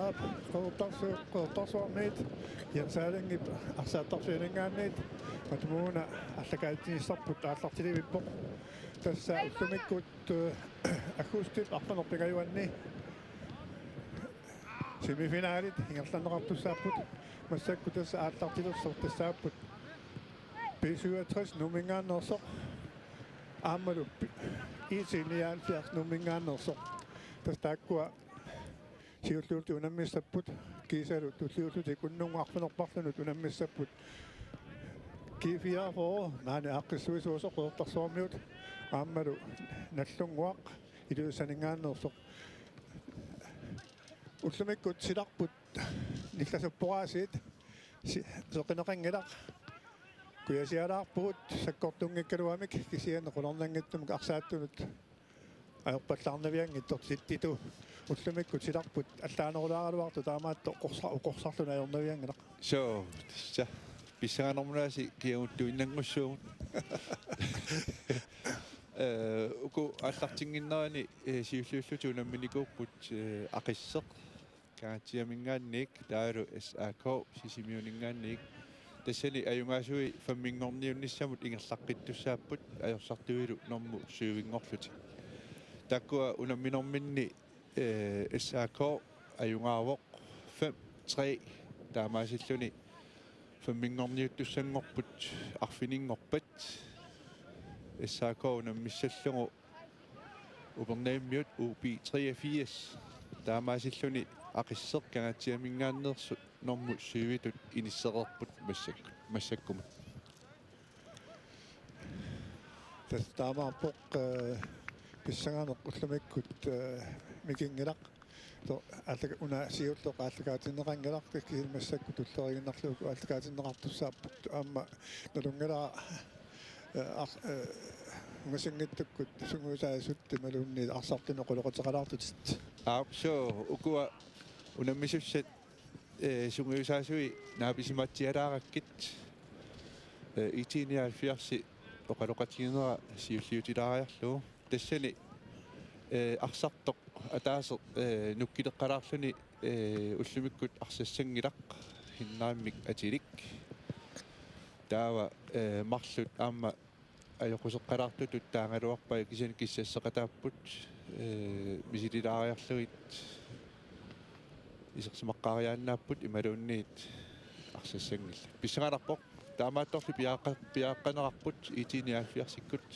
saab qortarsuarmiit yansaalangip arsaattarsuilingaanniit matumuuna allakaatinisarput aallartilivippoq tassa ullumikkut akuustip arpanerpigayuanni semifinaalit ingerlanneqartussaapput массакку тасса ааллартилерсор тассааппут P67 нумингааннерсоқ аамалу исиниаан фиарс нумингааннерсоқ тастааккуа сиуллуулту унаммиссаппут кисалу туллиуллути куннунгаарфанерпарлунут унаммиссаппут кифиафоо наани аққиссуисуусоқ қуертарсуармиут аамалу наллунгуақ илуусанингааннерсоқ уллумиккут силарпут нилласаппораасиит соқинеқангилақ куясиалаарпугут саккортунгиккалуамик кисианеқулернангиттумик арсааттунут аерпаллаарнавиангиттортиттиту уллумиккут силарпут аллаанерулааралуарту таамаатто оқорсарлуна аернавиангилақ so så писсаанермунааси киагутту иннангуссуумут уку аллартингиннерани сиуллууллуту унамминикууппут ақиссеқ kaatiamingaannik taalu SAK sisimiuningaannik tassani ajungaasui famminngorniunnissamut ingerlaqqittussaaput ajorsortuilu normu suuvingorluti takkua unamminorminni SAK ajungaavoq 5-3 taamaasilluni famminngorniuttussangorput arfiningorpat SAK unammissallugu upernaimmiut UPI 83 taamaasilluni ақиссеқ канаатиамингааннерсут норму сивитут инissерерпут массаккумут тастаамаарпоқ писсагаанеқ уллумиккут микингилақ то аллага уна сиуллоқ аллагаатиннеқангилақ таккил массакку туллеригиннарлугу аллагаатиннеқартуссааппут аама налунгала унгасингиттаккут сунгуусаасутти малуунни арсартинеқулоқутеқалаартутит so ukua unammissussat sungiusaasui naapisimatsialaarakkit itiiniaalfiarsi oqaloqatiginera siulliutilaariarlu tassani arsartoq ataaseq nukkileqqalaarluni ullumikkut arsassangilaq hinnaamik atilik taava marlut aamma ajoquseqqalaartutut taangaluarpai kisani kissasseqataapput misililaariarluit isersimaqqaariaannaapпут ималуунниит арсассангилла писсагаларпоқ таамаатторли пиааққанерарпут итиниааффиарсиккут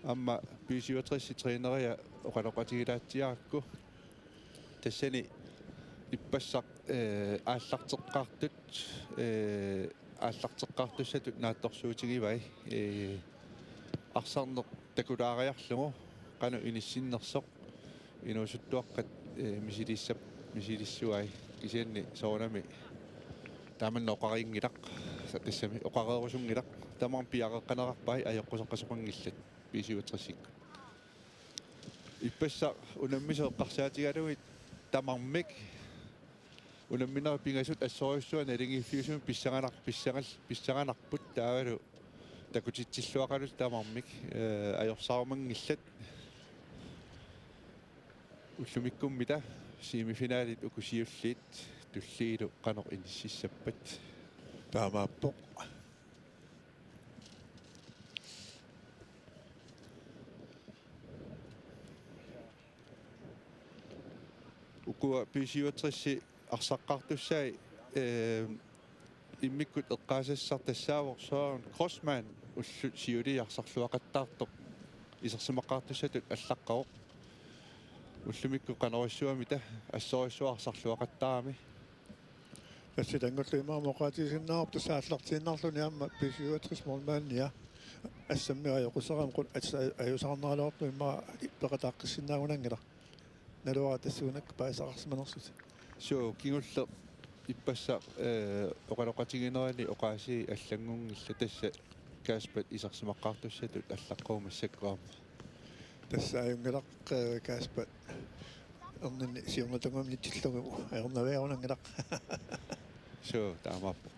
амма P67 тренерия оқалоқатигилаатсиаракку тассани иппассақ ааллартеққартут ааллартеққартуссатут наатторсуутигивай арсарнеқ такулаариарлугу qanu inissinnersoq inuusuttuaqqat misiliссуай кисианни соонами тааманнооқарингилақ тассами оқареерусунгилақ тамарн пиақеққанерарпай аёққусеққасоқангиллат P67 иппасса унаммисеэққарсаатигалуит тамармик унамминера пингасут ассориуссуана алингиффиусуми писсаганарпут таавалу такутитсиллуақалут тамармик аёрсаармангиллат уллумиккуммита симифиналит укусиуллиит туллиилу qanor иниссиссаппат таамааппоқ ukua P67 арсаққартуссаи иммиккут эққаасассартассаавор соорн Crossman уллу сиулиарсарлуақаттаартоқ исерсимаққартуссатут аллаққаоқ уллумикку канаруссуамита ассориссуарсарлуақаттарами тасситангуллуимаамоқаатисиннаарп тассааллартииннарлуни аама P67 мормаанниа ассаммиаёқусарам қут аюсаарнералуарту имма иппеқатааққиссиннаагунангила налуара тассуунак паасақарсиманерсут so kingullo иппасса оқалоқатигинерани оқааси аллангунгилла тасса каспат исерсимаққартуссатут аллаққуумассаккуарма тассааюнгилақ каспат орнни сиорнатунгамни тиллугу аернавиарунангилақ so таамааппо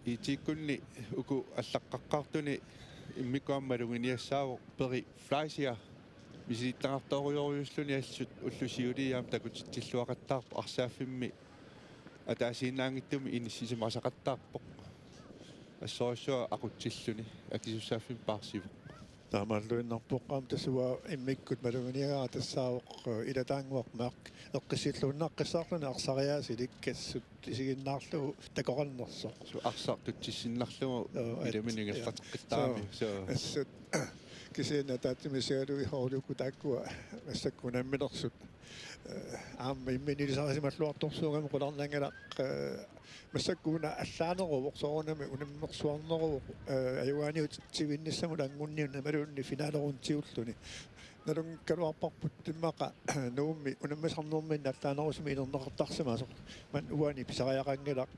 итиккунни уку аллаққаққартуни иммикуаммалугиниассаавоқ пери флайсиа мисилиттангартоориориуллуни аллут уллусиулиаам такутиттиллуақаттаарпо арсааффимми атаасииннаангиттуми иниссисимасақаттаарпоқ ассориссуа ақутсиллуни акисуссааффим паарсиву таамааллуиннарпоққаам тасуа иммиккут малуганиагаа тассаавоқ илатаангуақ маақ эққиссиллууннааққиссаарлуни арсариааси ликкассут исигиннаарлугу такоқаннерсоқ су арсаартутсиссиннарлугу иламинингерлатеққиттаами соо ассут кисиина таатимисиалуи хоолуку тааккуа массаккунаммилерсут аама имминилисарисималлуарторсуугами қуларнангала массаккуна аллаанеруво соорнами унаммерсуарнеруво аюаниут тивинниссамула ангунниуна малуунни финаалерунтиуллуни налун калуарпарпут тиммақа нуумми унаммасарнэрмин аллаанерусми илернеқартарсимасо ман уани писариақангилақ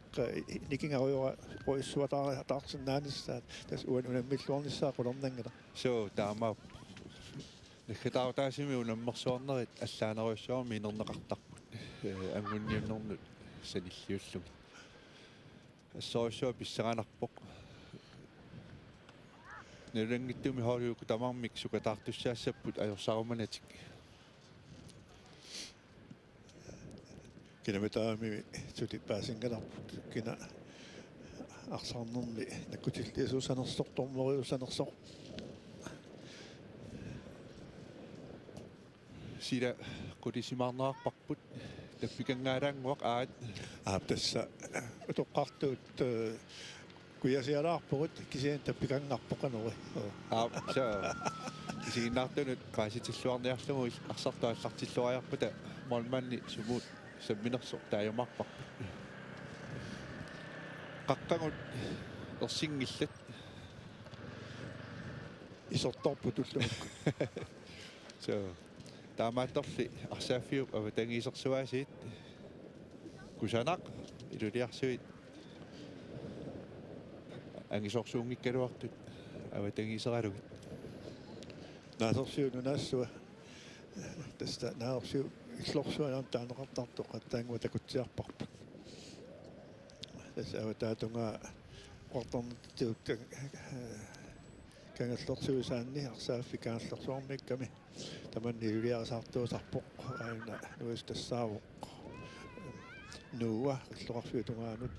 никингаруйора поиссуатаа таарсиннаанissaat тас уан унаммиллуарниссаа қуларнангала соо таама нэхэтаутаасими унаммерсуарнерит аллаанеруйссуарми инернеқартарпут ангунниуннэрнут саниллиуллуги ассориссуа писсаранарпоқ нэрангиттуми хоолиуку тамармик сукатаартуссаассаппут ajorсаруманатик кинаметаами сутиппаасингаларпут кина арсаарнерми наккутиллиасуусанерсортормориусанерсор сида кутисимаарнерарпарпут таппикангаалаангуақ аат тасса утоққартуут куясиалаарпогут кисиан таппикангарпоқанери соо исигиннаартунут qaasitилluarniarlugu арсартуаллартиллуариарпута молманни сумут самминерсо таажамарпар қаққагут ерсингиллат исорторпут уллумакку соо таамаатторли арсааффиуп аватангиисерсуаасиит кусанақ илулиарсуит ангисорсуунгиккалуартут аватангиисералугит наасорсиуну наассуа таста наасорсиу иллорсуанаам таанеқартартоқ аттаангуа такутсиарпарпут тас аватаатунга қорторнтиут кангаллорсуусаанни арсааффи кангаллорсуармикками таманни юлиарсаартуусарпоқ аана нуис тассаавоқ нуа иллоқарфиутунгаанут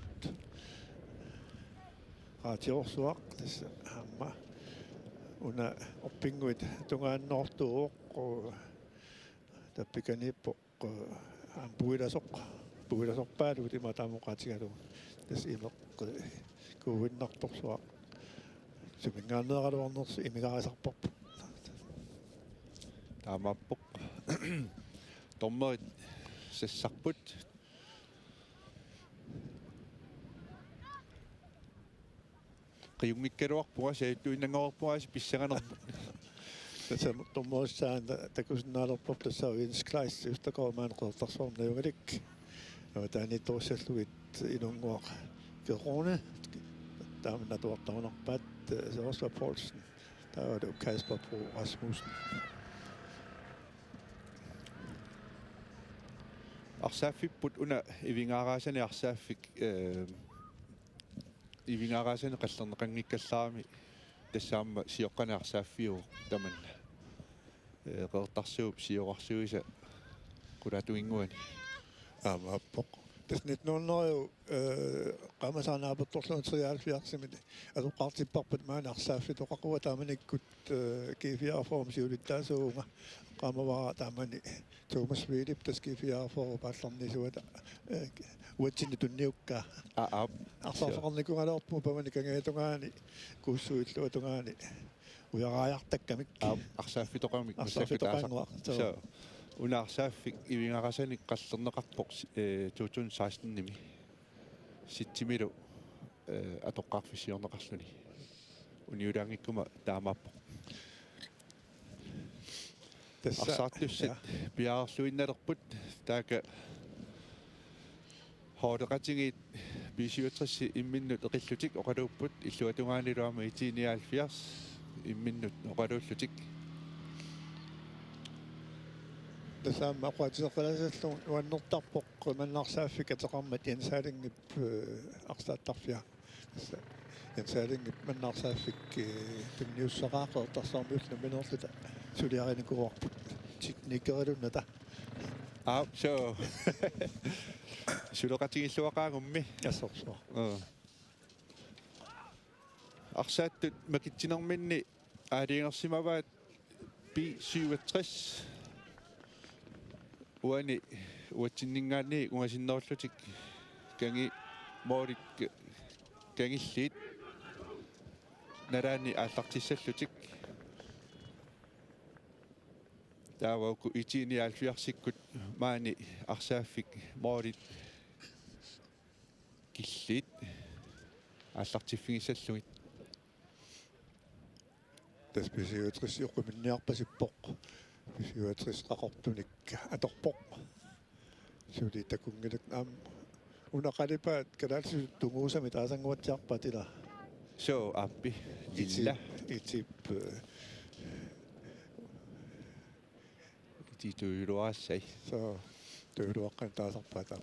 раатиорсуақ тасса аама уна оппингуит тунгааннортууоқ таппиканиппоқ пуиласорпаалу тима таамоқаатигалу тас имеқ куиннарторсуақ сумингааннеэралуарнерсу имигаасарпарпу таамааппоқ томмерит сассарпут qiyummikkaluarpuga saayuttuinnangoorpugaasi pissanganerput тасса томмоссаан такусиннаалерпоп тассаа инсклайс устакоормаанеқэртарсуарнаюгалик таани тооссаллугит илунгуақ кероне таамнатуартарнарпаат Osvar Poulsen таавал Kasper Bro Rasmussen арсааффиппут уна ивингараасани арсааффик ивингараасани қаллернеқангиккаллаарами тассаама сиоққани арсааффиу таманна qeertarsuup siorarsuisa qulatuinguani аамааппоқ тас 1900 qamasaanaaputtorlun 73 алуққартиппарпут маана арсааффи тоқақуа тааманиккут кифиарфорум сиулиттаасуунга qamavara таамани Thomas Philip тас кифиарфорум паалларнисуата уатсини тунниукка арсаарфақарникунгалоорпу паманикангаатунгаани куссуиллуатунгаани уярааяартаккамик арсааффи тоқамик массаффитаасаа со унаарсааффик ивингарасаник қаллернеқарпоқ 2016 ними ситтимилу атоққарфисиорнеқарлуни униулаангиккума таамааппо арсаартуссит пиаарлуинналерпут таака хоодеқатингит бисиутрисси имминнут эқиллутик оқалууппут иллуатунгаанилуама итиниаалфиарс имминнут оқалууллутик тасаама ақуатисеқаласаллу уаннертарпоқ маннарсааффик атеқармат янсаалингип арсааттарфиа янсаалингип маннарсааффик тимниуссақаақертарсаармиулла минерлута сулиариникуарпут никерилунната so сулеқатигиллуақаагумми ассорсуа арсааттут макитсинерминни аалиингерсимаваат B67 уани уатсиннингаани унгасиннеруллутик канги моорик кангиллиит нараани ааллартиссаллутик таавауку итиниаалфиарсиккут маани арсааффик моорит киллиит ааллартиффигисаллугит тасписиутрисиоққуминниарпасиппоқ писиуатрисқақортуник аторпоқ сули такунгилак аам унақалипаат калаалсу тунгуусами таасангуатсиарпатила so аппи илла итип ититуйруаассай so тойруаққан таасарпата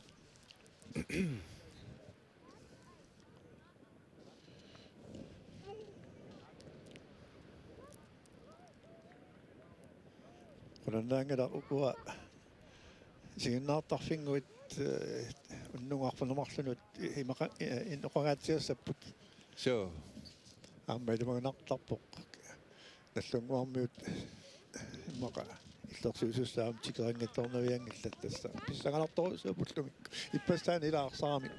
qunannaangala ukua siginnaartarfinguit unnungaarpanermarlunut imaqa innoqagaatiassaput so ааммалумагнартарпоқ наллунгуармиут имаqa иллерсуусуссаам тикерингатторнавиангиллат тасса писсагаларторусуапуллумик иппастаани илаарсарамик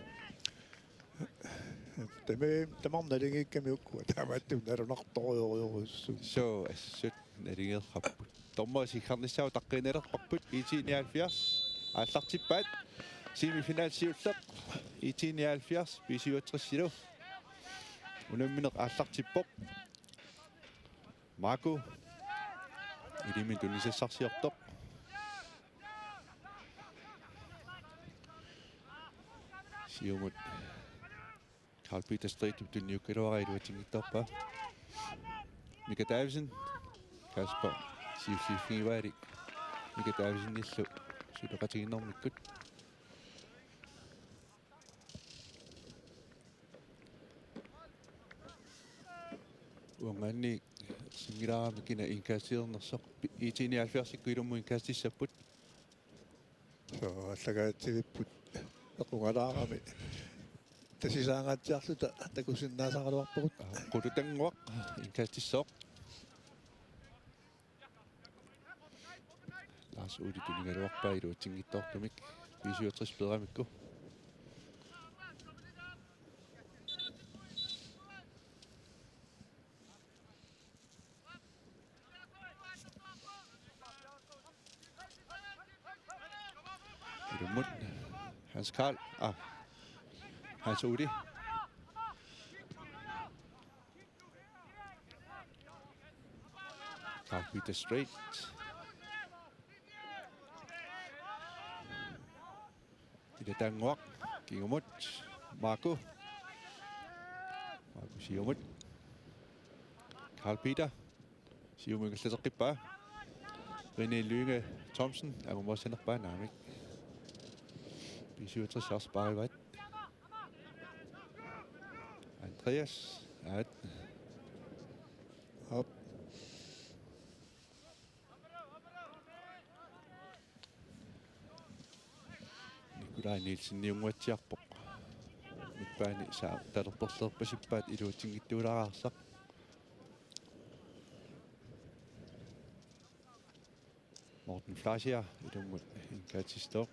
тамарналингикками уккуа таамаатту налунарторуйоруйоруссу so assut налингеерраппут тормоосиггарниссау таққинерерпарпут итиниалфиарс ааллартиппаат семифинаалсиуллеқ итиниалфиарс писиуатриссилу унамминеқ ааллартиппоқ маку илимин тунисассарсиортоқ сиумут Carl Peter Street tunniukkiluarailуатингитторпа Mika Davison Kasper сиуффингиваали Mika Davison-ниллу сулеқатигиннэрмиккут уангаанни сингилаарамикина инкассиернерсоқ итиниалфиарсикку илумму инкассиссаппут so аллагаатсивиппут эқунгалаарами тасисаангаатсиарлута такусиннаасақалуарпугут qulutangуақ инкассиссооқ Lars Uli tuningaluarpaa iluutiнгитторtumik 65 перамикку Hans Karl Hans Uli Carl Peter Straight Idatangwak Kingumut Marco Siumut Carl Peter Siumungillerqippa René Lynge Thomsen Amumosanerpa Namik 67 års Barivat Andreas At op Nikolaj Nielsen niunguatsiarpoq mitpaani saa talertorlerpasippaat iluutingittuularaarсaq Morten Flasher ilumut inkaatistoq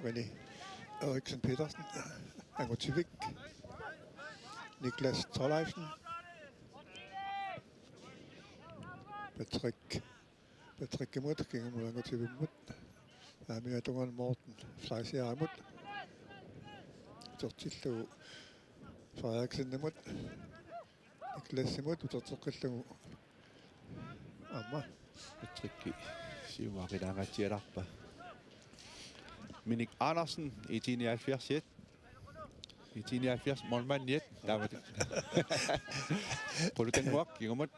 René Eriksen Petersen Angotivik Niklas Trollejsen Patrick Gemut Gengemut Angotivimut Amiatungan Morten Fleissier Amut Tortillo Frederiksen Nemut Niklas Simut Tortillo Amma Patrick Siumaqilaangatialarpa Minik Andersen i 79 målmandniet damat Polutanguaq Gengemut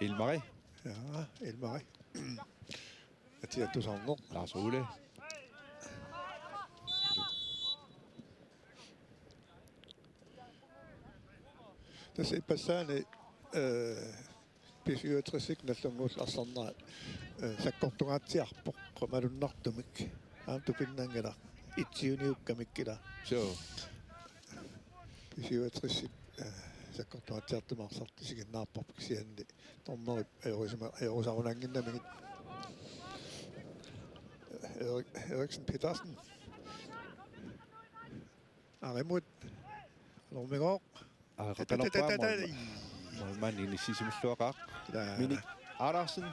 Ilmari ja Ilmari Mathias Dusander Lars Ole tässä ipassaani pisiutrissik nallunguus arsornaat sakkortungaatiarpoq qamalunartumik aamtu pinnangala itsiuniukkamikkila so pisiutrissik sakkortungaatiartumarsartu siginnaarparpik sianni tornerip ajorusarunanginnamigit Eriksen Petersen arimut normigoq målmand ind i sisimulluaqaaq Minik Andersen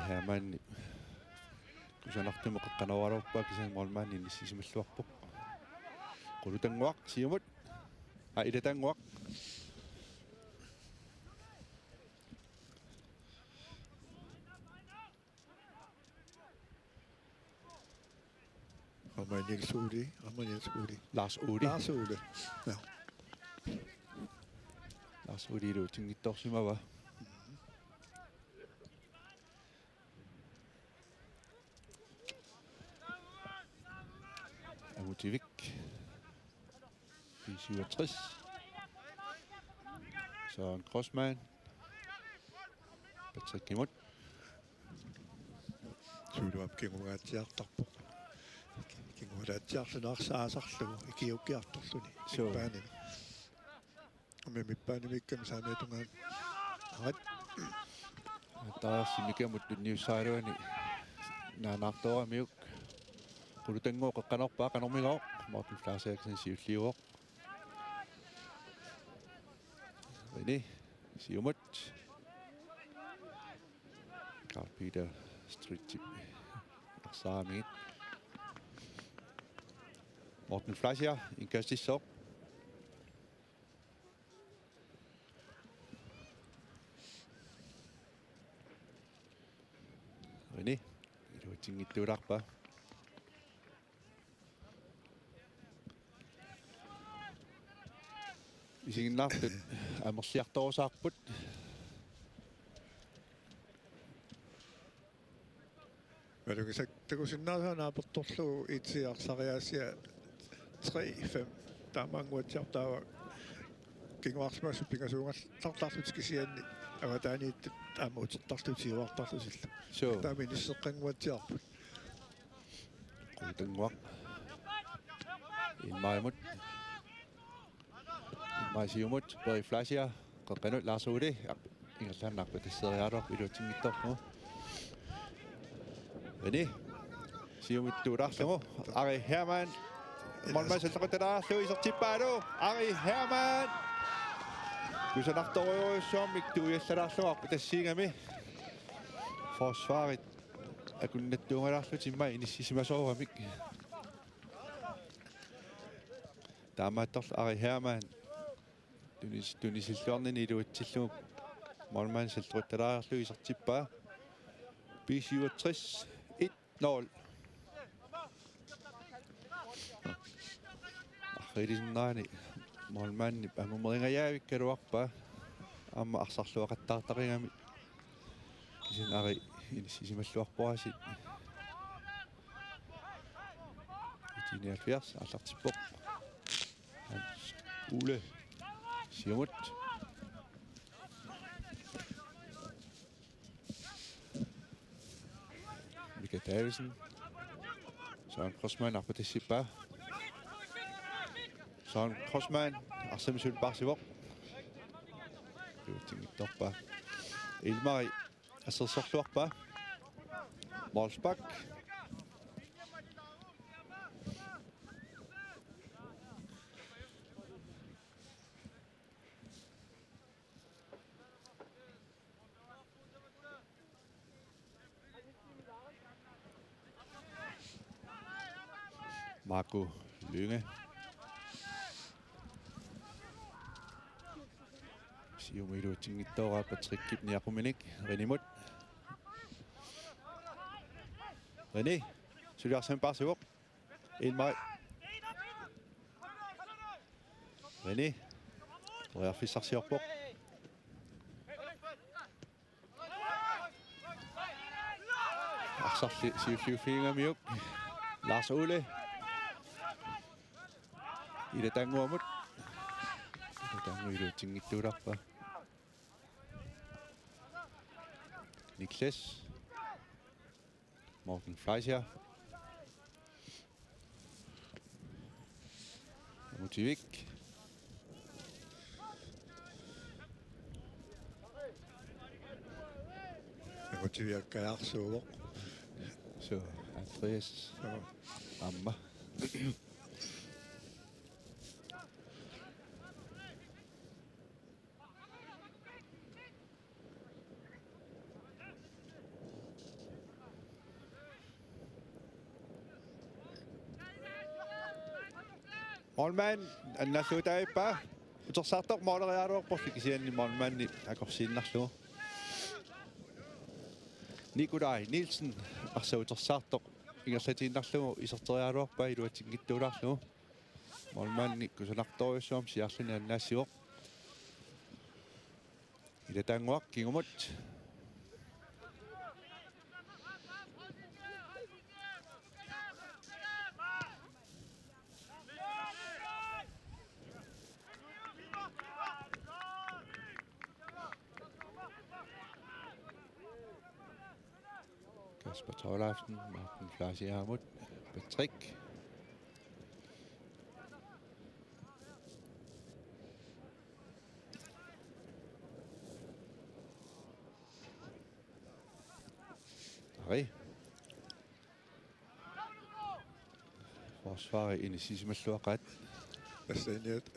Hermann kusanartumu qaqqanaruaruppa kisan målmand ind i sisimulluarpuq qulutanguaq siumut ilatanguaq Niels Uli. Lars Uli. Ja. Lars Uli lu tingittorsimava. Amutivik. 67. Søren Crossmann. Patrick Kimut. Suuduapkingugaatiartarpoq. Kingugaatiarlunaarsaasarlugu ikiukkiartorluni ippaanimi. Mippaanimikkam saamiatungaan arat taarsimikkamut tunniussaaluani naanaartooramiuk qulutanguo qaqqanorpaa qanormigoq Morten Flasaaksen siulliuoq ini siumut Carl Peter Stritchip arsaamigit Morten Flasaak inkastissoq ini ilutingittuularpa isiginnaartut amersiartorusaarput Valugisak takusinnaarsaanaapertorlugu itsiarsariaasia 3-5 taamaanguatsiartaava kinguarsmaassu pingasuungallartartarlutskisianni avataaniittut aamuutertarlutiuartarlusilla taaminissеққангуатсиарпут qulutanguaq ilmaimut ilmaisiumut Peri Flasaak qaqqanut Lars Uli ingerlaannarpa tasseriaaruarp iluutingittorlugu ini siumuttuularlugu Ari Hermann målmand saltaqutalaarlu isertippaalu Ari Hermann kusanartoruussuarmik tuiallalaarluarpu tassiingami forsvaret akunnattuungalarlu timma inissisimasuuramik taamaattorlu Ari Hermann tunisilluarnini iluutsillugu målmand saltaqutalaarlu isertippaa B67 1-0 Riisinnaani målmand angumeringajaavik amma arsarluaqattaartaqingami kisan Ari inissimalluarpuasit 79 allartippoq Hans Ule siumut Mika Davidsen Søren Crossmann arpatassippaa Søren Crossmann arsamsulparsivoq luutingittorpa Ilmari assersorluarpa Molsbak Marco Lynge siumiluutingittoora Patrick Kipniaquminik Renimut René suliarsamparsivoq Ilmari René toriarfissarsiorpoq arsarli siulliufiingamiuk Lars Uli Ida tanguamut. Ida tangu idu tingittuularpa. Niklas. Morten Fleischer. Motivik. Motiviakkaarsuuvoq. Så Andreas. Amma. Målmand, annassuutaipa. Utersartoq mooleriaaruarporlik isianni målmanni akorsiinnarlugu. Nikolaj Nielsen arsuutersartoq ingerlatiinnarlugu iserteriaaluarpa iluatingittuularlugu. Målmanni kusanartoriussuam siarluni annaassiuoq. Ilatanguaq kingumut. Kasper Tollefsen, Morten Fleischer Hamut, Patrick. Harry. Forsvaret ind i sidste med slår ret. Baseniat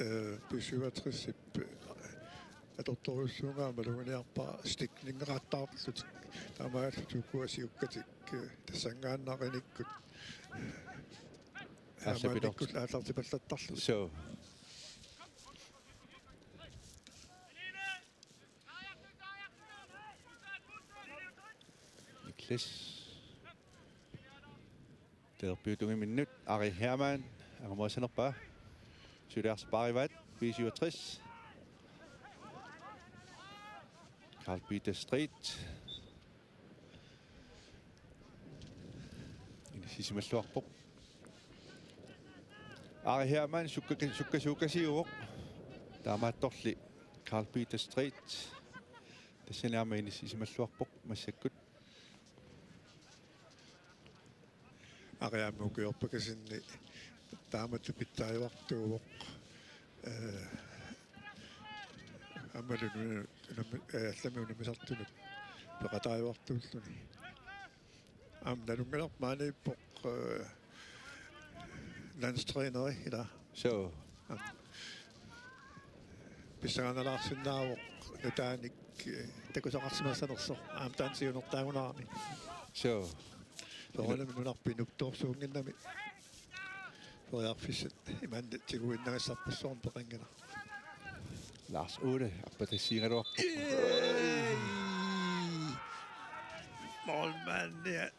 pysyvätrisip atortoruissuungaamaluganiarpa stikningerattarlut tamaallutikuasiukkatik tassangaannarinikkut aamanikkut aatartipallattarlut Så. Niklas. Det er byttet i minut. Ari Hermann. Han kommer også op. Syders Barivat. B67. Karl Bitte Street. En sidste med slår på. Ari Hermann. Sukka siuok. Der er meget dårligt. Karl Bitte Street. Det ser nærmere en sidste med slår på. Med sikkert. Ariammukiorpakasinni taamattu pittaajuartuuvoq ammalunu allamиунамисартунут peqataajuartuulluni amnalungalerpaaniippoq landstræneri ila Så. pissanganalaarsinnaavoq nataanik takusaqarsimassanersoq taansiunertaagunaarni Så. Soorlaminunarpinuptorsuunginnami Foriarfissat imandatiiguinnarisarpassoorn peqingana Lars Otte appatasiingaluarpu. Målmannia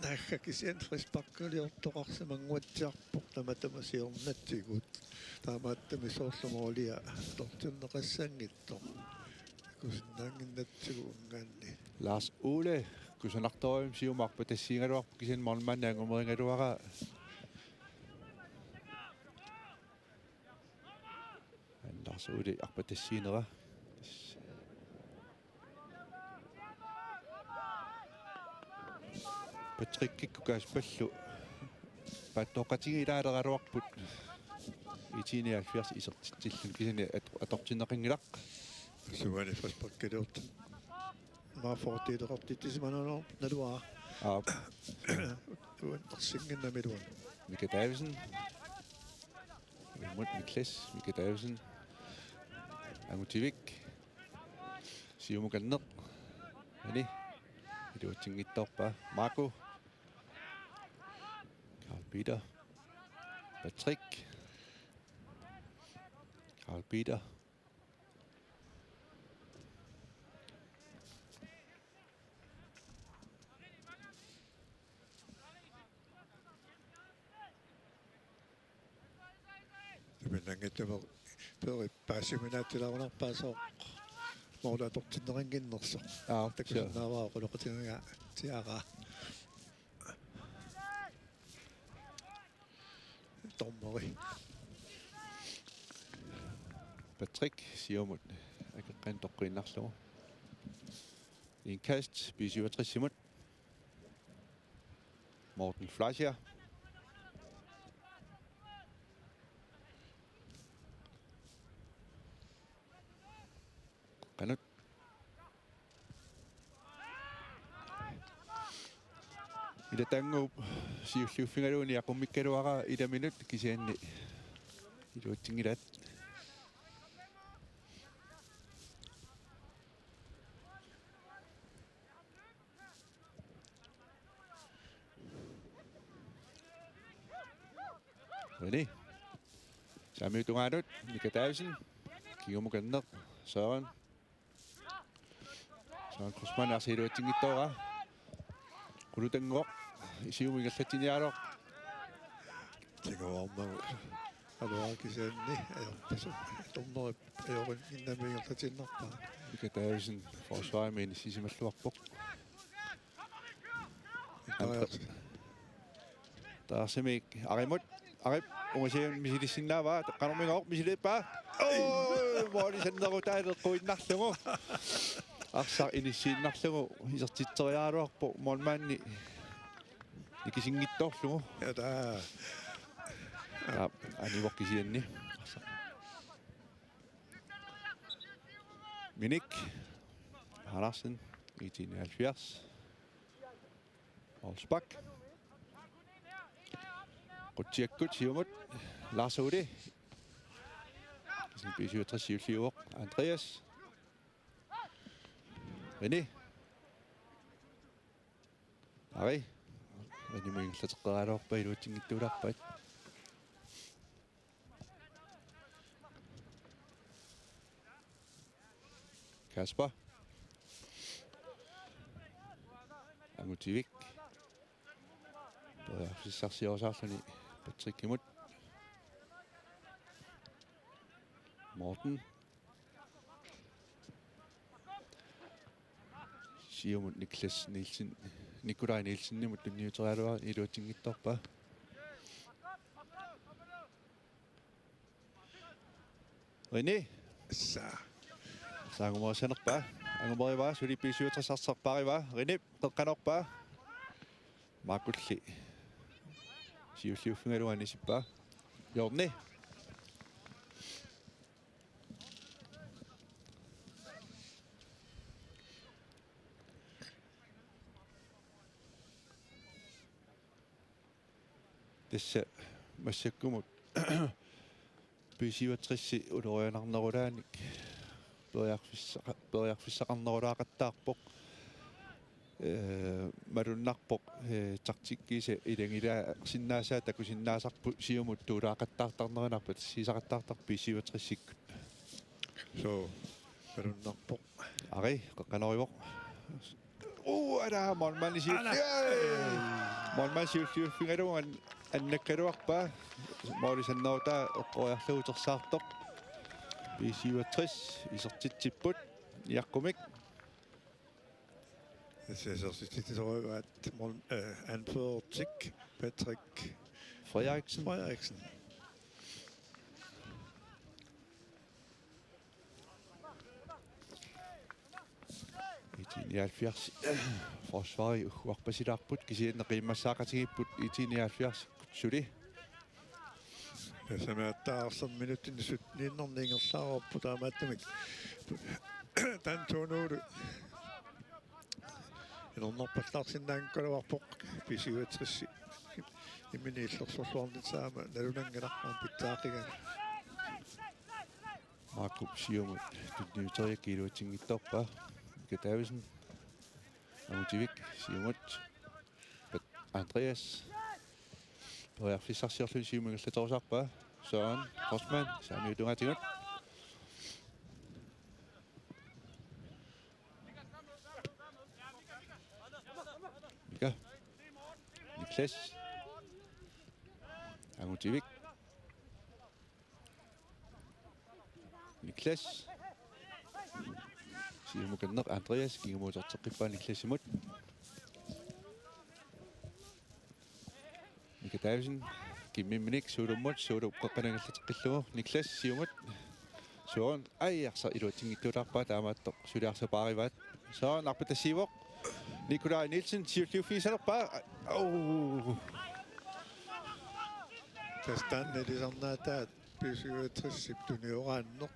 nakkakisian frisparkuliortoqarsimanguatsiarpoq tamatamasiornatsigut taamaattamisoorlumoolia tortunneqassangittoq kusinnaanginnatsigu ungaanni Lars Ole, kusanartorium siumarpatasiingaluarpu kisian målmanni angumeringaluara. Lars Ole appatasiinera. Patrick kikkukaspallu. Pattoqatigilaaleruarput. Itinialfiars isertitillun kisani atortinneqingilaq. suani frisparkaliortan maafortiileqartittismananor naluaa tuan arsinginnamiluan Mika Davidsen. Imod Niklas. Mika Davidsen. Amutivik. Siumukanneq. Ani. Iluatingittorpa. Marco. Karl Peter. Patrick. Karl Peter. Minangittumer paasiminaattilarunerpaasoq moolatortinneranginnersoq takusinnaavaa qoloqatinga tiaraa Tormeri. Patrick Siumut. Akkan toqqinnarlugu. Indkast B67 Simut. Morten Fleischer. Kanut. Ida tangu siufingaluuni aqummikkaluaqa ida minut kisianni iluutsingilat. René. Saami tungaanut Nikatausen. Kiumukanneq Søren. Søren Krusman arsiluutsingittooqa. Qulutangoq isiumigallatiniaroq. Tigaormagu. Aluakisianni ajortasu. Tormeri ajorin innamiigerlatinnerpaa. Nikatausen forsvarsmænd sisimalluarpoq. Der er simpelthen Arimut. Arip, umasian misilissinnaavaa qanormingoq misileppaa. Hvor er det sådan der der qoinnarlugu. Arsar inissiinnarlugu isertitteriaaruarpo molmanni ikisingittorlugu. Ja, der anivoqqisianni. Minik Andersen i 1970. Olsbak. Rutjiakkut Siumut. Lars Ude. B67 Andreas. René. Ari. René mingillateqqeraarorpa iluutsingittullarpat. Kasper. Angutivik. Sissarsiorsaarluni Patrick Imut. Morten. Siumut Niklas Nielsen. Nikolaj Nielsen imut tunniuterialua iluutsinngittorpa. René. Saangumorisanerpa. Angumoriva suli B67 arserpaariva. René qeqqanorpa. Makulli. Siulliuffingaluani sippa. Jorni. Tässä massakkumut B67 ulorianarnerulaanik periarfissaqarnerulaaqattaarpoq malunnarpoq tartikkiise ilangilaa sinnaasaa takusinnaasarpu siumut tuulaaqattaartarnerinarpat siisaqattaartar B67 so malunnarpoq ari qaqqanorivoq ada molman siu molman siulliuffingaluan annakkaluarpa moolisannerta eqqoriarluutersaartoq B67 isertitsipput iaqkumik så det tror jeg at anfører Tick Patrick Frederiksen. I 1970 forsvaret uarpasilaarput kisianneqiimmassaaqatigipput i 1970 kutsuli. Som er der som minutten i 17 innerningerlaarppu taamattamik. Dan tuunuulu. Inernerpallarsinnaankaluarpoq B67 iminiillersorluarnit saama nalunanganarpaan pittaaqigan. Markup Siumut tunniuteriakki iluutsinngittorpa. Nikatausen. Angutivik Siumut. Andreas. Periarfissarsiorlun siumingallatorusarpa. Søren Krusman saamiutungatingut. Mika. Niklas. Angutivik. Niklas. Siumukanneq Andreas kingamuuterteqqippaa Niklas imut. Nikatausen Kimminik suulumut suuluqqaqqanangallatеққиллугу Niklas siumut Suon aiarsa iluatingittularpaa taamaattoq suliarsaparivaat Suon arpatassiivoq Nikolaj Nielsen 27-fiisalerpaa Tastanna lisarnaataat pisuutrissip tuniорааннеқ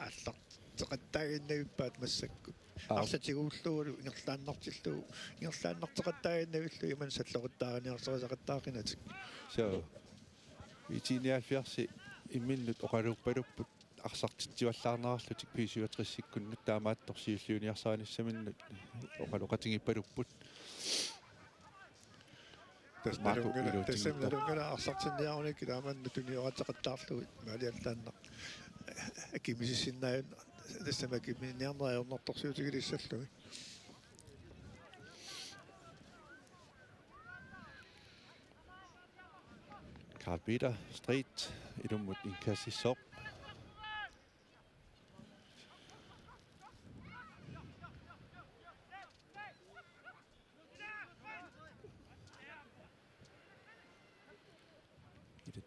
аллартеқаттаагиннавиппаат массакку арсатигууллугулу ингерлааннартиллугу ингерлааннартеқаттаагиннавиллу иман саллоқуттаариниарсерисақаттаақинатик So итиниалфиарси имминнут оқалууппалуппут арсартитсиваллаарнерарлутик писуатрissиккуннут таамаатторсиуллиуниарсааниссаминнут оқалоқатингиппалуппут тассамналунгана арсартинниаруник тааманну туниоратеқаттаарлугит маалиаллааннақ акимисиссиннааюн тассамаки минниарнериорнэрторсуутигилиссаллуги Karl Peter Street ilummut inkassissoq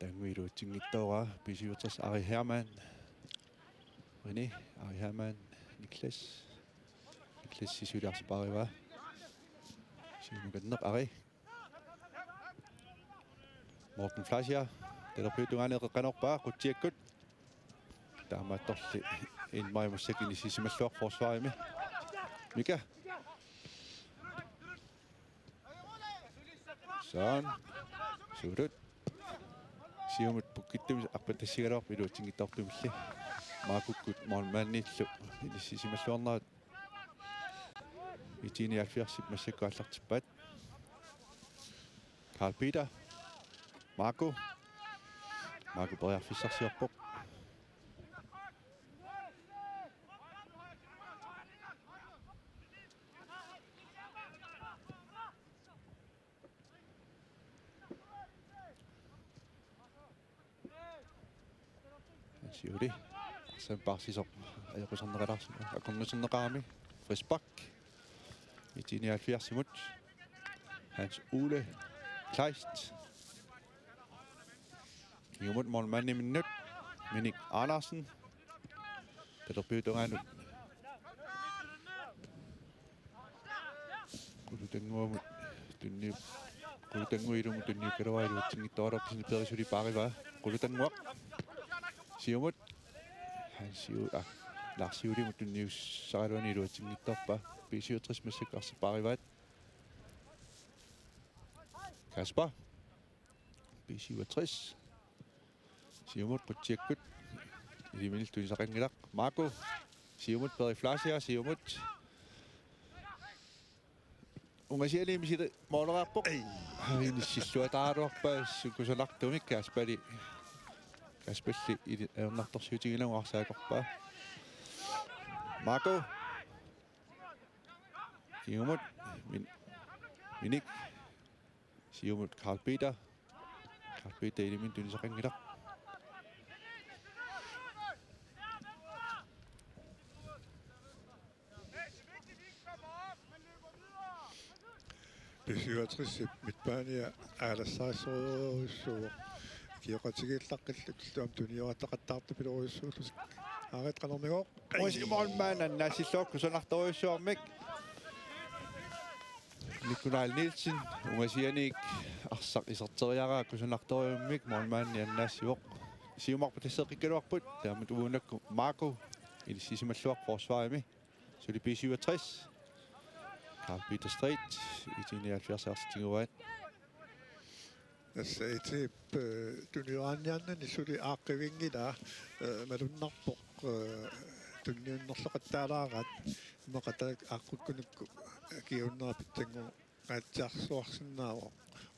Tanguiluutinngittoora pisiuters Ari Hermann René Ari Hermann Niklas sisuliarsapariva sinuganneq Ari Morten Flasher talerpyutunganeqeqqanorpaa qutiakkut taamaattorli inmaimussakini sisimalluaq forsvarimi Mika Saan Surut Siumut pukkittumis arpatassigalorp iluutinngittortumilli maakukkut moormaannillu inissisimalluarnaat itinialfiarsip massakkuallartippaat Karl Peter Marco periarfissarsiorpoq Siuli sen parsisoq ajoqusarneqalarsuma aqornuserneqarami Frisbak itinialfiarsimut Hans Ole Kleist Jumut Molmanni minnut Minik Andersen talerpyutungaanut kulutanguamut kulutanguilumut tunniukkaluailuutsinngittoororpisni perisuli paariva kulutanguaq Siumut Hansiu Larsiulimut tunniussaraluaniluutsinngittorpa 67 massakkuarsaparivaat Kasper 67 Siumut qutiakkut ilimiltuisaqangilaq Marco Siumut Peri Flasher Siumut ungasialimisile mooleraarpoq inissilluataaruarpa sukusanartumik Kasperi Kaspalli ernertorsiutigilaguarsaaqorpaa Marco Siumut Minik Siumut Karl Peter ilimin tunisaqangilaq писуатрissip митпаания аалассаасоруйуссуу киоқатигииллаққиллут туам туниоратақаттаарту пилоруйуссуулус аарит канормигоо Морманан насиллоокку сонарторуйуссуармик Nikolaj Nielsen ungasianik arsaq iserteriaraakku sunartoriummik Mormanni annaassivoq siumarpa tasseeqikkaluarput taamut uunakku Marco ilissisimalluaq forsvarimi suli 67 Karl Peter Street itinialfiarsaartinguaat нассаитип туниоранниарнани сули ааққивингила малуннарпоқ тунниуннерлоқаттаалаарат мақатак ааққуккунукку киуннерапиттангу qaatsaarsuarsinnaavo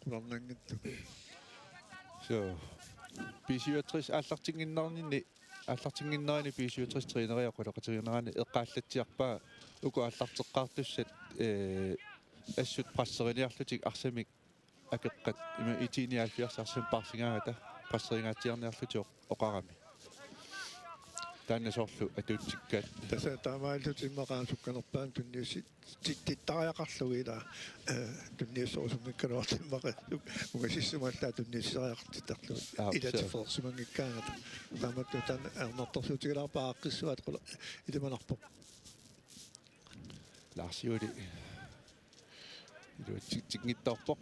qulornanngittu so 67 аллартингиннерини 67 тренериаққулоқатигинерани эққааллатсиарпаа уку аллартеққартуссат ассут прассерилиарлутик арсамик акеққат има итиниалфиарсарсам парсигаангата прассерингаатиарниарлутиоқ оқарами тааннасоорлу атуутсиккаат tässä taamailtutimmakaan sukkanorpaan tunniusit tittariaqarlugiila tunniussoorsummikkanuartimmaqa ungasissumallaa tunniussariaqartitarlu ilatiforsumanngikkaangata taamattu tan ernertorsuutigilarpaaqqissuat qula itimanarpo лаарсиули илуатсигнитторпоқ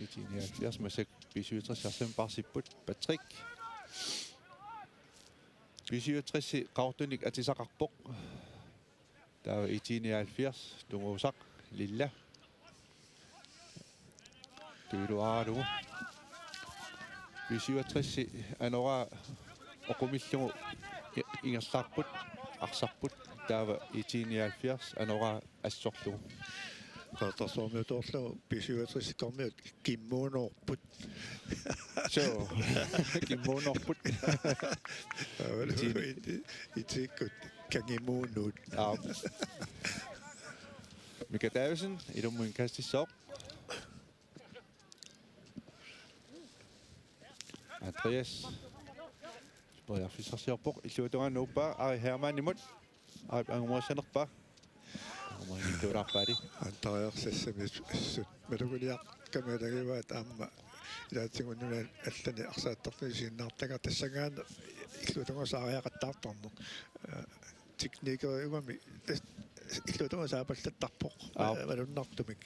итиниалфиас масак писуутриссарсам парсиппут Патрик писуутrissi qaortunik atisaqarpoq таа итиниалфиас тунгуусақ лилла туилуааралугу писуутrissi анора оқумиллугу ингерлаарпут арсарпут таава итиниалфиас анора ассорлугу qaartarsuarmiutorlu pisuutrissikkormiut kimmuunorput so kimmuunorput itikkut kangimuunut Mika Davidsen ilummuin kastissoq Andreas spoiarfissarsiorpoq illuutunganuuppa Ari Hermann imut Ari angumuassanerpa angumuangittuularpaali антариарсассамис ассут малугулиаққамалагиваат аама илаатсигуннуна аллани арсааттарни сииннаартага тассагаана иллутунгасаариақаттаартарне техникериугами иллутунгасаапаллаттарпоқ малуннартумик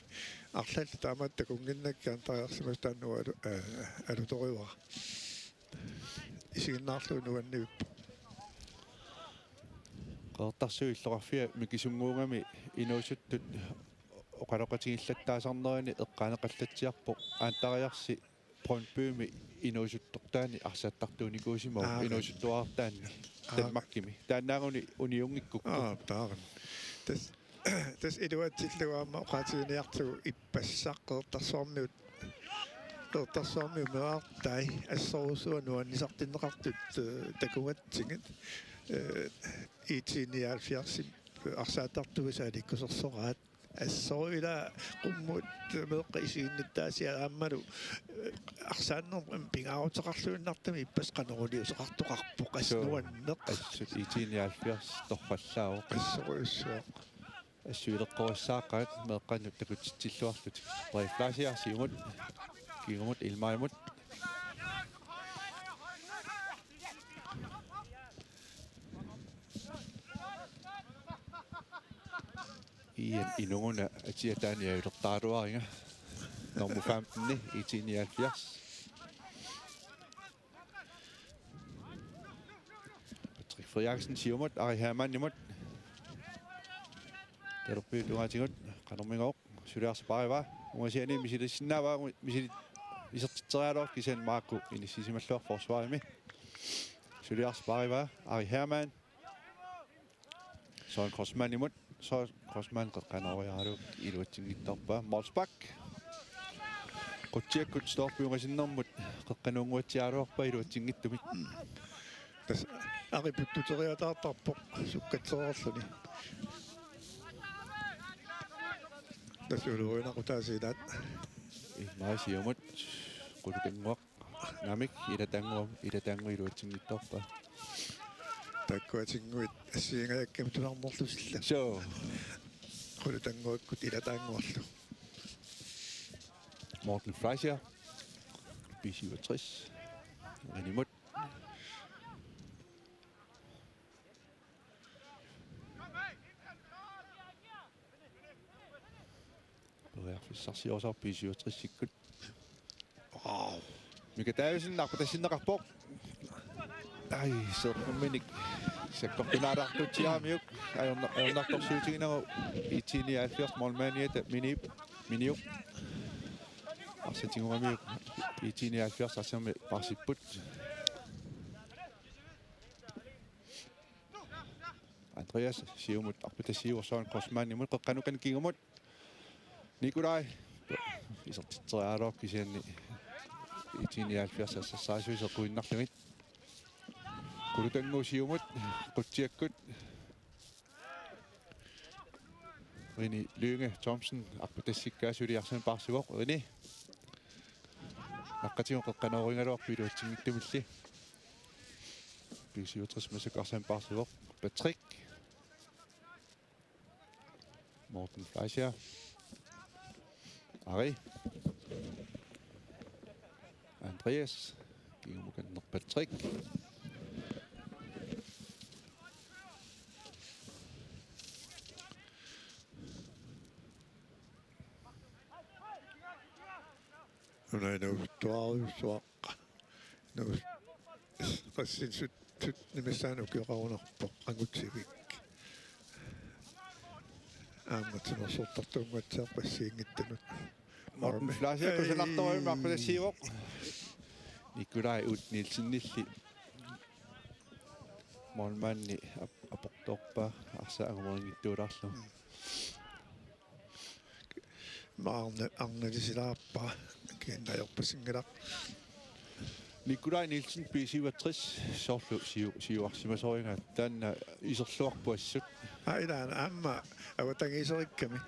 арлалли таамаатта кунгиннакка антариарсимас тааннуа алуториуара исигиннаарлуу нуаннивиппа qertarсуу иллоқарфиа микисунгуугами инуусуттут оқалоқатигиллаттаасарнерини эққанеқаллатсиарпоқ аантариарси пронбюми инуусуттортаани арсааттартууникуусимау инуусуттуаартаанни таммаккими тааннаагуни униунгиккукку тааран тас илуатсиллуаама оқаатигиниартугу иппассаққертарсуармиут qertarsuarmiumeartai ассорусуануаннисартиннеқартут такугатсигит итиниалфиарсип арсаатартугасааликкусерсораат ассоруила qummuut meeqqisiinnittaasiа ааммалу арсааннер пингаарутеқарлуиннартами иппас канерулиусеқартоқарпоқ аснуаннеқ ассут итиниалфиарс торфаллаавоқ ассоруиссуа ассуилеққуассааққат меэққанну такутсиллуарлут брейфлаасиарсиумут кигумут илмаимут ian inunguna atiataani aullertaaluaringa normu 15 itiinialfiars Patrick Frederiksen siumut Ari Hermann imut teruppiutungaatigut qanormingoq suliarsapariva ungasiani misilissinnaava misili isertitserialor kisan maakku inissisimallor forsvarimi suliarsapariva Ari Hermann Søren Korsmann imut så Korsmann qeqqanoriaru iluatsingittarpa Molsbak quttiakkut storpiungasinnermut qeqqanuunguatsialuarpa iluatsingittumit tas ariputtuteriataartarpoq sukkatsererluni tas uluruinaqutaasilaat maasiumut qulutanguaq namik ilatangu iluatsingittarpa таккуатингуит ассиингаяккам туларнерлусилла so qulutangуаккут илатаангуарлу Morten Fleischer B67 animut Berfissarsiorsaar B67 sikkut Mika Davidsen narpatasinneqarpoq ai serminik sakkortunaarartutiaamiuk ajornartorsuutiginero itiinialfiars molmaaniata miniup arsatinguramiuk itiinialfiars arsermi parsipput Andreas siumut arpatasiuorsoon Korsmanimut qeqqanukan kigumut Nikolai isertitseriaalor kisianni itiinialfiars assassaasuisequinnarlugit Kulutanguusiumut quttiakkut Rini Lynge Thomsen arpatassikkaasulliarsan parsivoq rini naqqatigun qeqqanoriungaluarpiluatsinngittumilli B67 Massakarsan Barcelok. Patrick. Morten Fleischer. Ari. Andreas. Kingumukan Patrick. Nej, nu drar så. Nu qassin sut nimissaanu kiqarunarpoq angutsivik. Aammatsunersortartuungatsaaq passiingittanut. Morten Fleischer kusanartoruimaqpalassiivоq. Nikolai Nielsen-nilli. Molmanni aportorpa arsaangumerinngittuularlu. Arnalisilaappa kinnajorpassingalaq. Nikolai Nielsen B67 sorlu siuarsimasoriunga taanna iserluarpuassut. Ailaan amma awatangiiserikkami.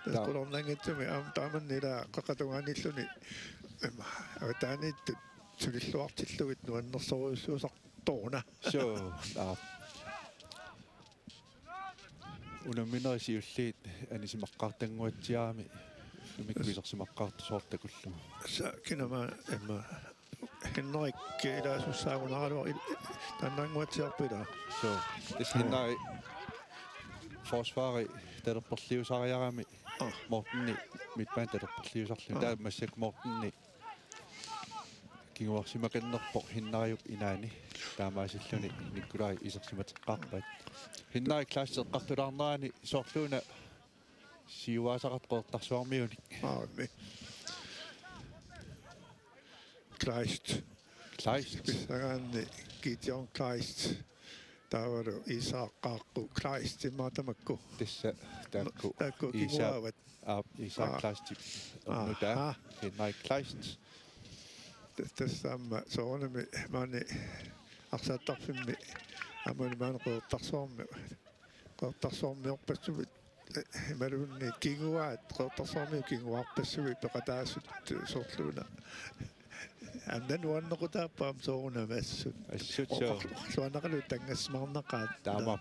Tasqulornangatsumi taamannila qaqatungaanilluni awataaniittut sulilluartillugit nuannersoruussuusartoruna. So unaminnerisiulliit anisimaqqaartanguatsiaami numikkuisersimaqqaartusoortakullu. Sa kinama emma Henrik ilaasusaagunaraluar taannanguatsiarpila. So hinnari forsvari talerperliusariarami Mortenni mitmaan talerperliusarlu taa massak Mortenni kinguarsimakannerpoq hinnariup inaani taamaasilluni Nikolai isersimateqqarpat hinnari klaasseeqqartularneraani soorluuna siuaasaqat qoortarsuarmiunik Kleist Kleist pisagaanni Gideon Kleist taavaru Isaaqaaqu Kleist imaatamakku tissa taakku kinguaavat Isa Kleist onnutaa hinnari Kleist тассаама соонами маани арсааттарфимми амани маани qeertarsoormiorpassuvit малунни кингуаат qeertarsoormiu кингуарпассуви пеқатаассут соорлуна андан уаннеқутааппаам соорунамаассут ассут соо суаннақалу тангассмаарнақаат таама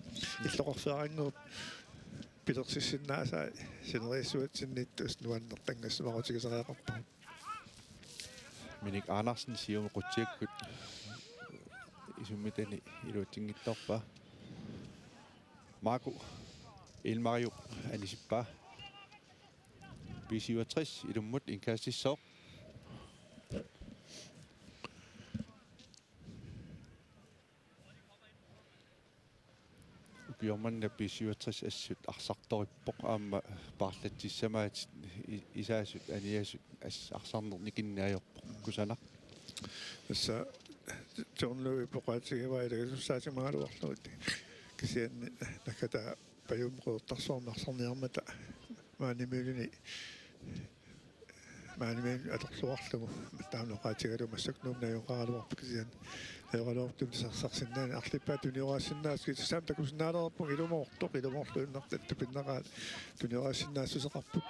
иллоқорсуарингуут пилерсиссиннаасаа синериссуатсинниттус нуаннертангассмаарутигисариақарпаа Minik Andersen siger om Rutjekut. Isummitani iluutingittorpa. Marco Elmario Anisippa. B67 ilummut inkastissor. Ukiormanna B67 assut arsartorippoq aamma parlatissamaat isaasut aniasut arsarnernikinnaajorpoq kusanaq assa tornui poqaatigivailagasussaasimaaluarluut kisianni nakata pajumqeertarsoormarsorniarmata maanimiuluni atorluarlugu taamnoqaatigalu massaknuumnajuqaraluarpu kisian eqaluartum tisarsinnaani arlippa tunioraasinnaas kissam takusinnaaleerpun ilumortoq ilumorluunnertat tupinnaqaat tunioraasinnaassuseqarput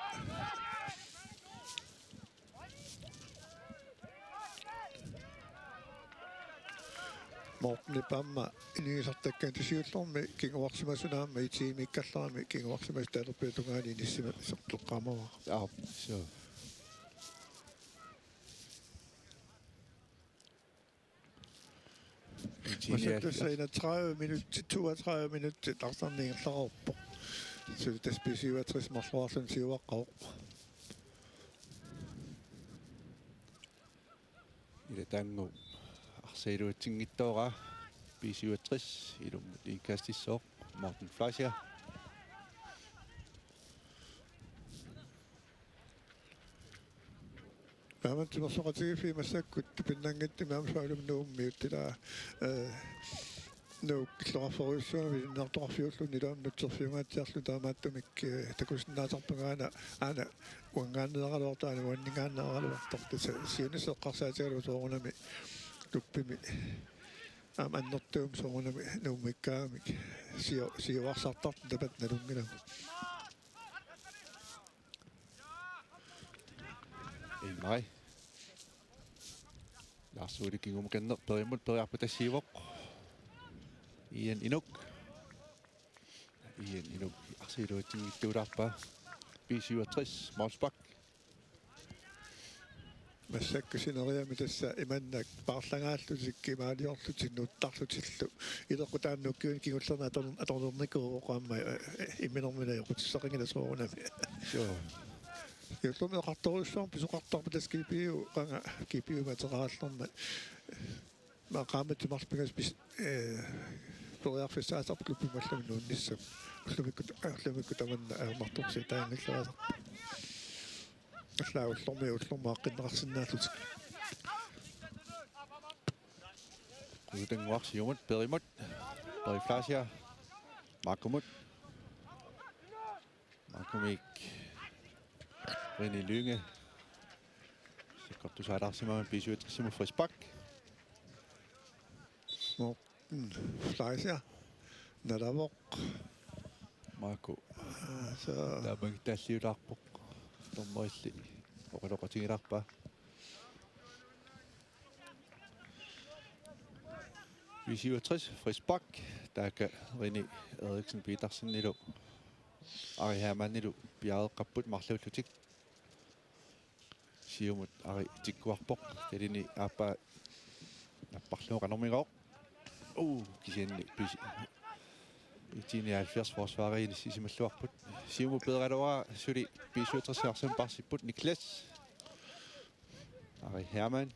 Morten pamma iniisartakkaan tisiullormi kinguarsimasunaamma itiimikkallerami kinguarsimastalerpiutungaani inissima sertuqqaamava so Masaktussaina 30 minutter 32 minutter tarsarniingerlarorpo så det spesiuatris marluarlun siuaqqao ila taangu arsailuatinngittoora B67 ilummut inkastissor Morten Fleischer Mä tuossa massakkut pinnangitti mä saadum nuummiuttila no klaraforussuami nartorfiulluni laannutserfiungaatiarlu taamaattumik takusnaasarpagaana ana uangaanneeraloortaani uanningaanneeraloortortasa siuniseqqarsaatigalu soorunami tuppimi annertuum soorunami nuummikkaamik siuarsartart tapat nalungilagu Ilmai Lars Ude kingumukanner perimut periarputassiivoq Ian Inuk. Ian Inuk. Arsiluutsinngittuularpa. 67 Morsbak. массаккусинериами тасса иманнак парлангааллутикки маалиорлутиннуттарлутиллу илеқутааннуккуин кигуллерна аторнерникуу оқаама имминермина йоқутиссақингила соорунами Sure. юллуми оқарторуссуарм писоқартарпа таскипиу қанга кипиу материаллерма маақааматимарпигас пис ториарфиссаасарпу пималлами нуунниссам уллумикку таманна аамарторси таангиллерасар аллаагуллорми уллормааққиннеқарсинааллутик Kuutenguarsiumut perimut. Periflasia. Markumut. Markumik. René Lynge. Sikkortu saadaarsimaman 57 Frisbak. Fleisia Nadavoq Marco. så Taabang talliularpoq. Tormoilli. Oqaloqatingilarpa. 67 Frisbak. Taaka René Eriksen Petersen-nilu. Ari Hermann-nilu piareqqapput marlullutik. Siumut ari tikkuarpoq. Talini aappa napparluoqanormigoq. Kisianni pisi. 79 forsvaret sissimalluarput. Siumut bedreluara suli 67 parsipput Niklas. Ari Hermann.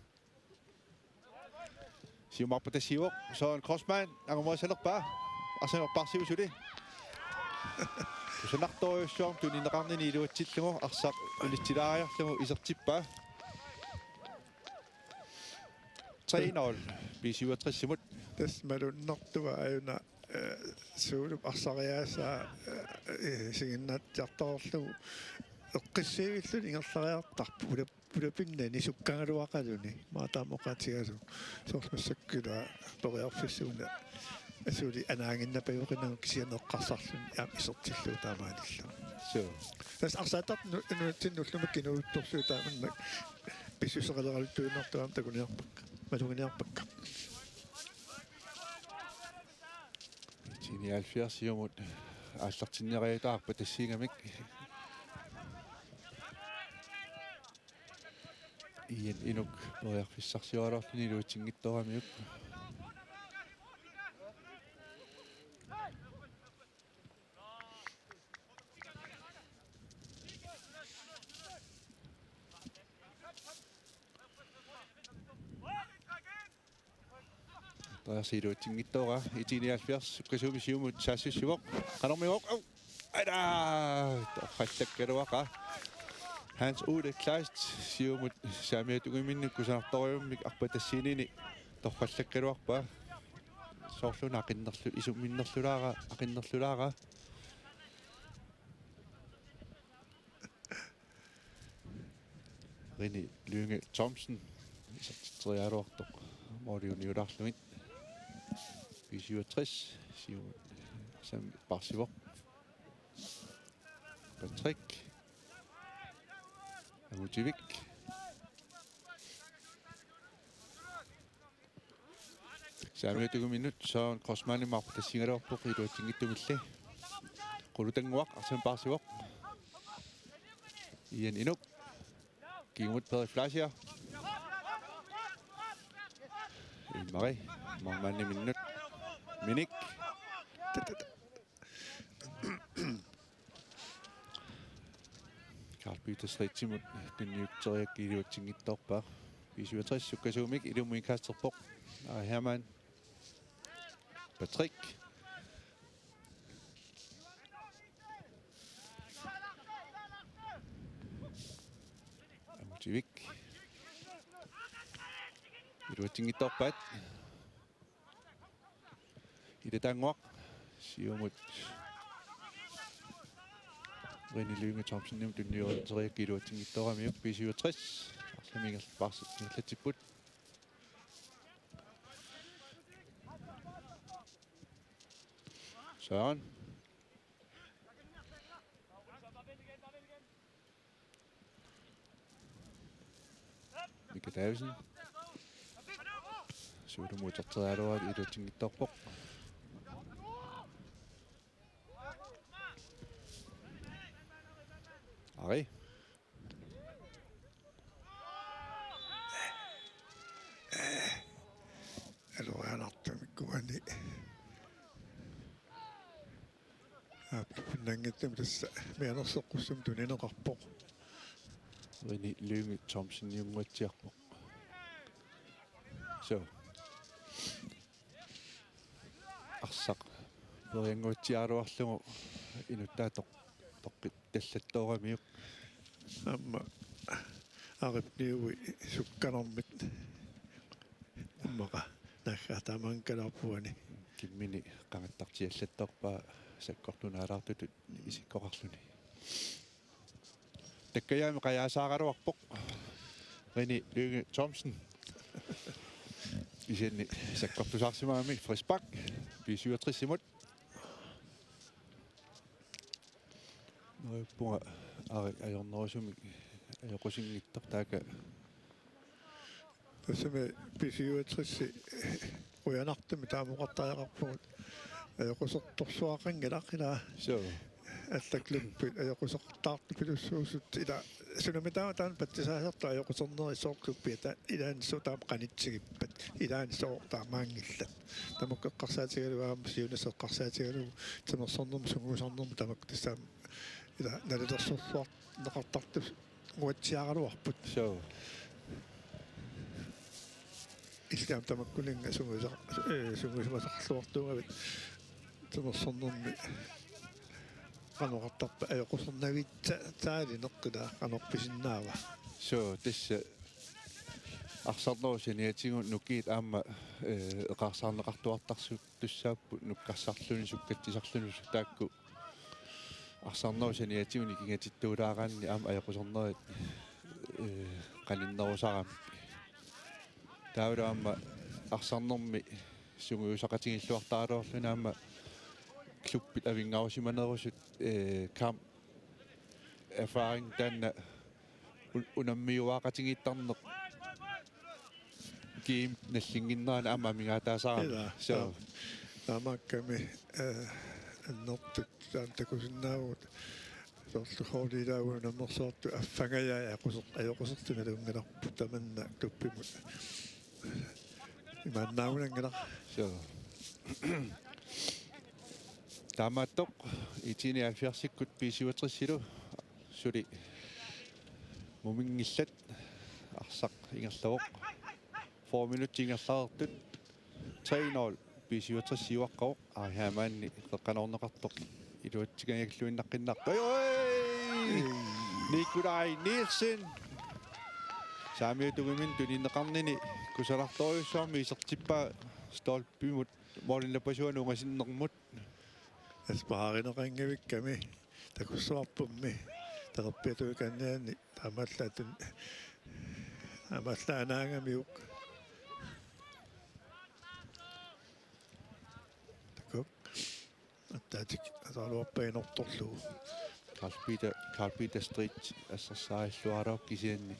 Siumarpa tasiuoq. Så en crossman. Angamoisalerpa. Arsenal suli. Usanartoriussuarm tunineqarnini iluatsillungu arsaq ulittilaariarlugu isertippa. 3-0 B67 simut. das malunnertua ajuna suulup arsariaasa siginnatjartorlu eqqissiivillun ingerlariartarpu pulapinnani sukkangaluaqaluni maataamoqatigalu soormassakkula toriarfissuuna asuli anaanginnapajuqinnagu kisianeqqarsarlun aam isertilluu taamaanilla So. das arsaatat nutinnulluma kinuuttorluu taamannak pissuseqaleraluttuinertuam takuniarpak malunginiarpakka 79 siumut aallartinniariutaarpa tassiingamik. Ian Inuk poriarfissarsiualorluni iluutinngittoramiuk. Iluutinngittoora 79 sukkasuumi siumut saassissivoq qanormigoq. Ada torrallakkaluaqa. Hans Ole Kleist siumut saamiatugiminnik kusanartoriummik arpa tassiinini torrallakkaluarpa. Soorluna aqinnerlu isumminnerlulaara aqinnerlulaara. René Lynge Thomsen isertitrialuartoq mooliuniularlumit. 67 siumut sam parsivoq. Patrick Amutivik. Saamiatugiminut soon crossmani marpu tassiingaluarpoq iluutinngittumilli. Qulutanguaq arsam parsivoq. Ian Inuk. Kiimut Periflasia. Ilmari. Marmanni minnut. Minik. Carl Peters ritsimut tunniutteriak iluutsinngittorpa. 67 sukkasuumik ilumuikasterpoq. Ari Hermann. Patrick. Amutivik. Iluutsinngittorpaat. Idatanguaq. Siumut. René Lynge Thomsen nim tunniuteriak iluutsinngittoramiuk 67. Arsamingal parsillatsiput. Søren. Mika Davidsen. Suutumuuterterialuat iluutsinngittorpoq. Ari. Алорианартамиккуани аппиннангиттам тасса мианерсеққуссум тунинеқарпоқ Rini Lynge Thomsen Jungertiarpo. Så. Arsaq. Perianguatiaruarlugu inuttaatoq toqqit tallattooramiuq. Amma aripniui sukkanermit ammaqa naggaatamankalarpuani Kimmini qangattartiallattorpaa sakkortunaalaartutut isikkoqarluni. Takkayaami qayaasaaruarpoq. Rini Lynge Thomsen. Isenni sakkortusaarsimaami Frisbak 67 imut. Punga ajornerusumi ajoqusingittor taaka тассами писиуатрисси уянартами таамоқартариақарпугут аjoqusерторсуақангилақила so аллаклуппит аjoqusертаарту пилуссуусут ила сунамитаатаан паттисаасерта аjoqusernerisoorluppiата илаанissу таам qanitsигиппат илаанissoo таамаангиллат тамуккеққарсаатигалуаама сиунасеққарсаатигалу тамерсорнерму сунгуусорнерму тамак тассаам ила налилерсорсуар неқартартус уатсиаралуарпут so илтаам тамаккулинга сунгуусумасарлуартуугавит тамерсорнерми qanoqartarpa ajoqusernavitsa taali neqqila qanorpisиннаава so tissa арсарнерусиниатигу нукиит аама эқарсаарнеқартуартарсут туссааппу нуккарсарлуни суккатсисарлуни таакку арсарнерусиниатигуни кигатиттуулаагаанни аама аjoqusernерит qalinnerusarami таавраама арсарнерми сунгуусақатигиллуартаалоорлуна аама клуббит авингаарусиманерусут кам erfaring danna unammiuaaqatigittarneq game nallinginnaana amma mingaataasarami so таамаакками аннертут таамтакусиннаавут сорлухоолилаагуна намерсоорту аффагая аjoqusертуналунгиларпу таманна туппимут иманнаунангила so таамааттоқ итиниафиарсиккут писиуатрissилу сули мумингиллат арсақ ингерлавоқ 4 минутингерлаартут 3-0 писиуатрissиуаққавоқ аахаамаанни эққанорнеқартоқ илуатсиганиаклуиннаққиннақ ой Nikolaj Nielsen saamiutugimин туниннеқарнини кусаларторюссуарми исертиппаа столпимут моолинлапасуанунгасиннермут аспааринеқангавикками такуссуарпумми таерпиатуиканниани таамааллаатун амааллаанаангамиук такоп аттаатик асаалуарпаинорторлугу Carl Peter Street ассерсааллуараа кисианни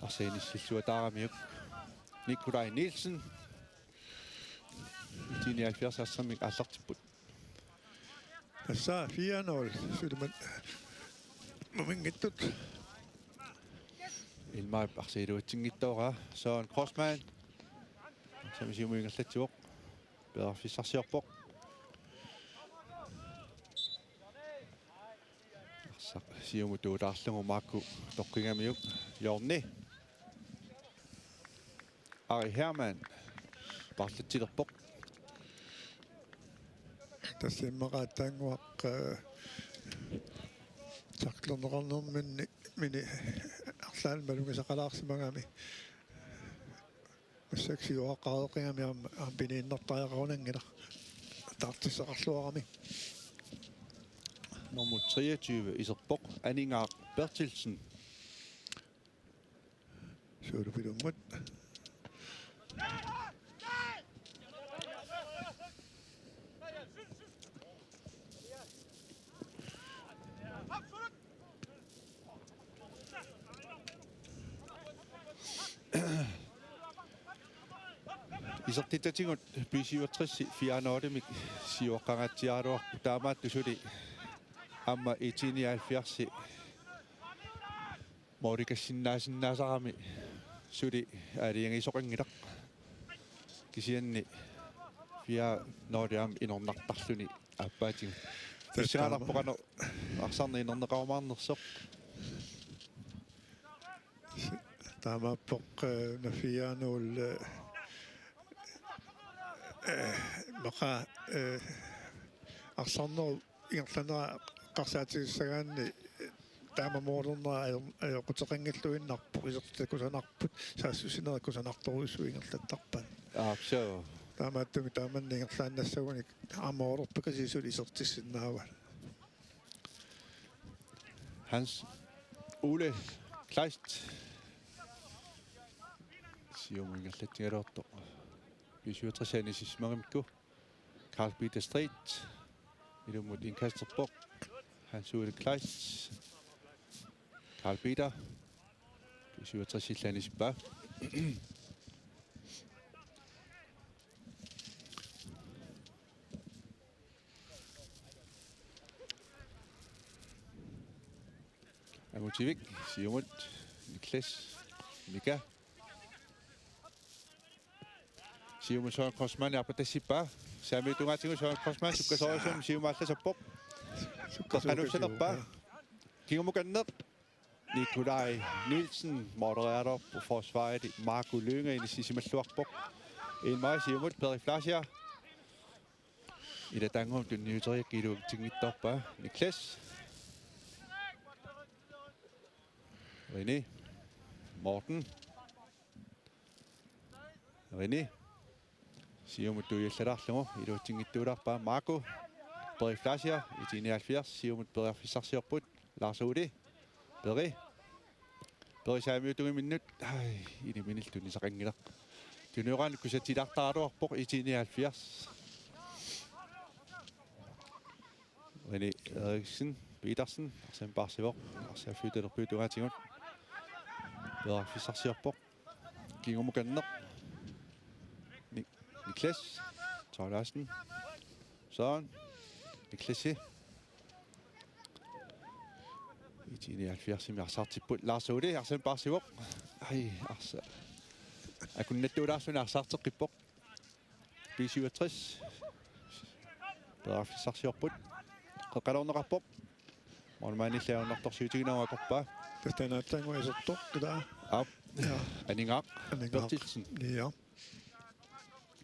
арсениссиллуатаарами Nikolaj Nielsen 79-ассамик аллартиппут асса 4-0 сулман момингиттут илмаа арсеилуатсингиттоора Søren Crossman самисиумуингерлатсуоқ пеэрфиссарсиорпоқ арсақ сиумутуулаарлугу маакку тоққингамиук Jorni Ari Hermann парлатсилерпоқ тассиммақаатаангуақ сақлернеқарнерминни мини арлаан малунгисақалаарсимагами массаксиуаққареқингами ампинииннартариақарунангила таартиссақарлуарами nummer 23 Iserpok Anningar Bertilsen суулупилунгмут Isertitatingut pisiuatrissi 4-8 siuaqqangatsiaaruarpu taamaattu suli amma 79 Morikassinnaasarami suli aliangisoqangilaq kisianni fia nooriam inornartarluni appaatigu тиссааларпоqano арсарни нернеqarumaarnersoq таамааппоқ нафиаануул мақа арсарнеру ингерланера қарсаатигиссагаанни таамамоорнернера аёқутеқангиллуиннарпоқ илертакусанарпут саассусинеракусанарторуису ингерлаттарпан аапсаа таамааттуми тааманни ингерлааннассагуник аамоорерпакасисули исертиссиннаава Hans Ole Kleist siumingerlattingalorto 67-sismarimikku Carl Peter Street ilumut Inkasterborg Hans Ole Kleist Carl Peter 67-sispa Amutivik, Siumut, Niklas, Mika. Siumut Søren Korsmann er på det sippa. Sami tungatingu Søren Korsmann, sukkasorisum, Siumallasapop. Sukkasorisum. Kingomukanner. Nikolaj Nielsen moderator på forsvaret. Marco Lønge ind i Sissimalluarpok. En meget Siumut, Peri Flasher. I det dangum, den nye tøj, giver du tingit op. Niklas. René, Morten, René, Siumut tuiallararlugu iluutingittuularpa Marco, Peri Flasher i 79, Siumut Peri Fissarsiorput, Lars Ode, Peri saamiutungi minnut, ini miniltuni saqangilaq. Tunuran kusatilartaaruarpoq i 79. René Eriksen, Petersen, Arsene Barsivor, Arsene Fyttelerpytungatingut. Peri Fissarsiorpok kingomukanner Niklas Tøjlassen Søren Niklasi i 79 miarsartipput Lars Ode Arsene Barsivor arsa akunnattuulaarsuni arsarteqippoq B67 Peri Fissarsiorput qeqalorneqarpoq mormaanillaunartorsiutiginauaqorpaa тастанааттангу исертоқ кила Aningaq Bertilsen ja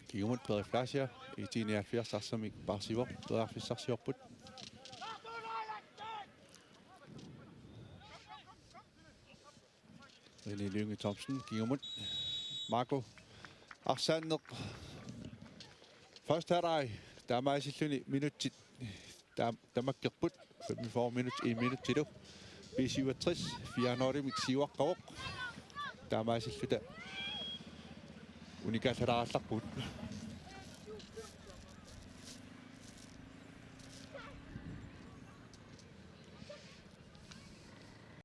Kiumut Peri Flasher i 79 arsamik Barsivor Peri Fissarsiorput René Lønge Thomsen Kiumut Marco Arsander Først halvleg der er meget minut der makkerput 45 minut 1 minut til du B67 4 siuaqqaruq taamaasillute unikallaraallarput